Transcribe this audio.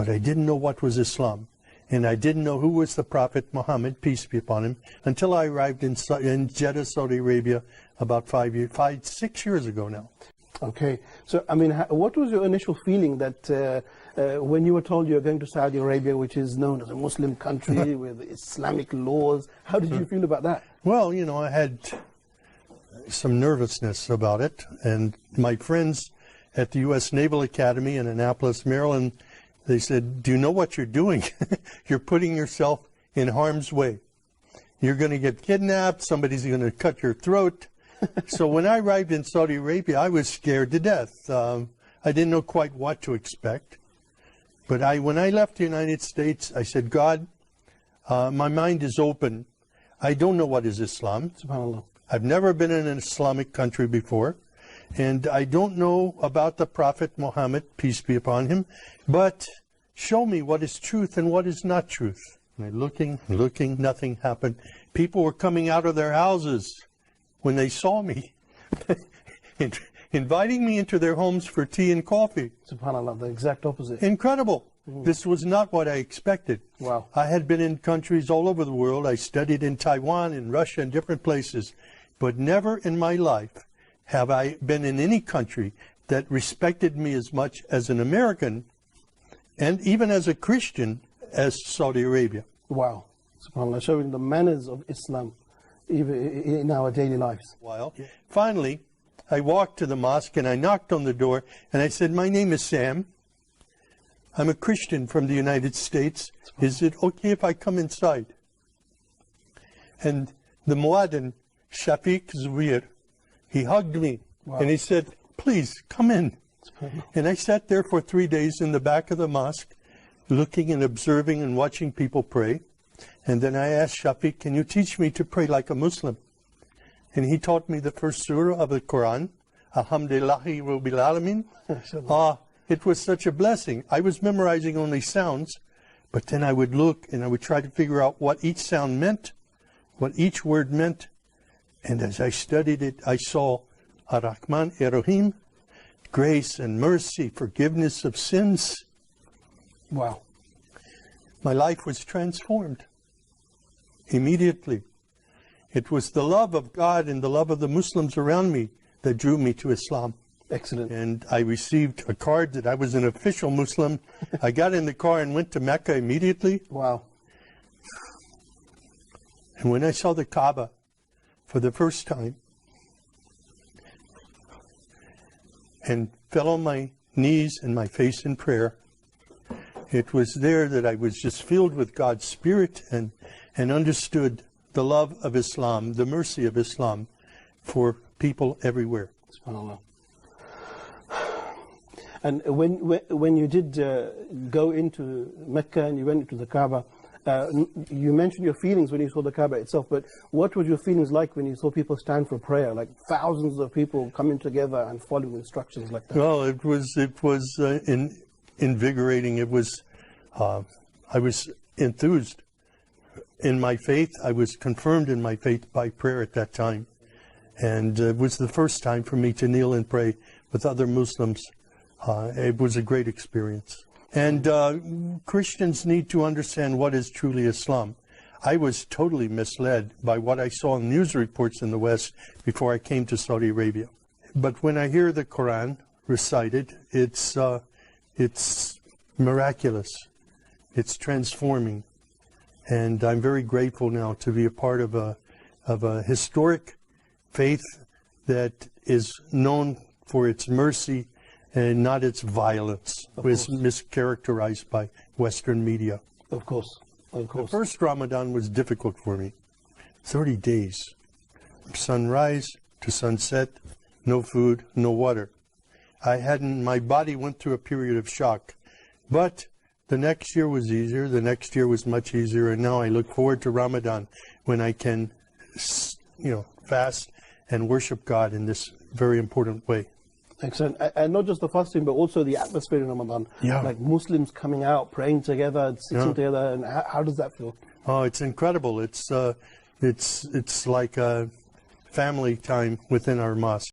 but I didn't know what was Islam. And I didn't know who was the Prophet Muhammad, peace be upon him, until I arrived in Jeddah, Saudi Arabia, about 6 years ago now. Okay. So, I mean, what was your initial feeling that when you were told you were going to Saudi Arabia, which is known as a Muslim country with Islamic laws, how did you feel about that? Well, you know, I had some nervousness about it. And my friends at the U.S. Naval Academy in Annapolis, Maryland, they said, do you know what you're doing? You're putting yourself in harm's way. You're going to get kidnapped. Somebody's going to cut your throat. So when I arrived in Saudi Arabia, I was scared to death. I didn't know quite what to expect. But when I left the United States, I said, God, my mind is open. I don't know what is Islam. SubhanAllah. I've never been in an Islamic country before. And I don't know about the Prophet Muhammad, peace be upon him, but show me what is truth and what is not truth. And looking, nothing happened. People were coming out of their houses when they saw me, inviting me into their homes for tea and coffee. SubhanAllah, the exact opposite. Incredible. This was not what I expected. Wow. I had been in countries all over the world. I studied in Taiwan, in Russia, and different places. But never in my life have I been in any country that respected me as much as an American, and even as a Christian, as Saudi Arabia. Wow. SubhanAllah, showing the manners of Islam even in our daily lives. Well, finally, I walked to the mosque and I knocked on the door and I said, my name is Sam. I'm a Christian from the United States. Is it okay if I come inside? And the Muaddin, Shafiq Zubair, he hugged me. Wow. And he said, please, come in. And I sat there for 3 days in the back of the mosque, looking and observing and watching people pray. And then I asked Shafiq, can you teach me to pray like a Muslim? And he taught me the first surah of the Quran, Alhamdulillahi Rabbil Alameen. It was such a blessing. I was memorizing only sounds, but then I would look and I would try to figure out what each sound meant, what each word meant. And as I studied it, I saw Ar-Rahman Ar-Rahim, grace and mercy, forgiveness of sins. Wow. My life was transformed immediately. It was the love of God and the love of the Muslims around me that drew me to Islam. Excellent. And I received a card that I was an official Muslim. I got in the car and went to Mecca immediately. Wow. And when I saw the Kaaba for the first time and fell on my knees and my face in prayer, it was there that I was just filled with God's Spirit and understood the love of Islam, the mercy of Islam for people everywhere. SubhanAllah. And when you did go into Mecca and you went into the Kaaba, you mentioned your feelings when you saw the Kaaba itself, but what were your feelings like when you saw people stand for prayer, like thousands of people coming together and following instructions like that? Well, it was invigorating. It was, I was enthused in my faith. I was confirmed in my faith by prayer at that time. And it was the first time for me to kneel and pray with other Muslims. It was a great experience. And Christians need to understand what is truly Islam. I was totally misled by what I saw in news reports in the West before I came to Saudi Arabia. But when I hear the Quran recited, it's miraculous. It's transforming. And I'm very grateful now to be a part of a historic faith that is known for its mercy and not its violence, was mischaracterized by Western media. Of course, of course. The first Ramadan was difficult for me. 30 days, sunrise to sunset, no food, no water. My body went through a period of shock. But the next year was easier, the next year was much easier, and now I look forward to Ramadan when I can, fast and worship God in this very important way. Excellent. And not just the fasting, but also the atmosphere in Ramadan. Yeah. Like Muslims coming out, praying together, sitting together. And how does that feel? Oh, it's incredible. It's like a family time within our mosque.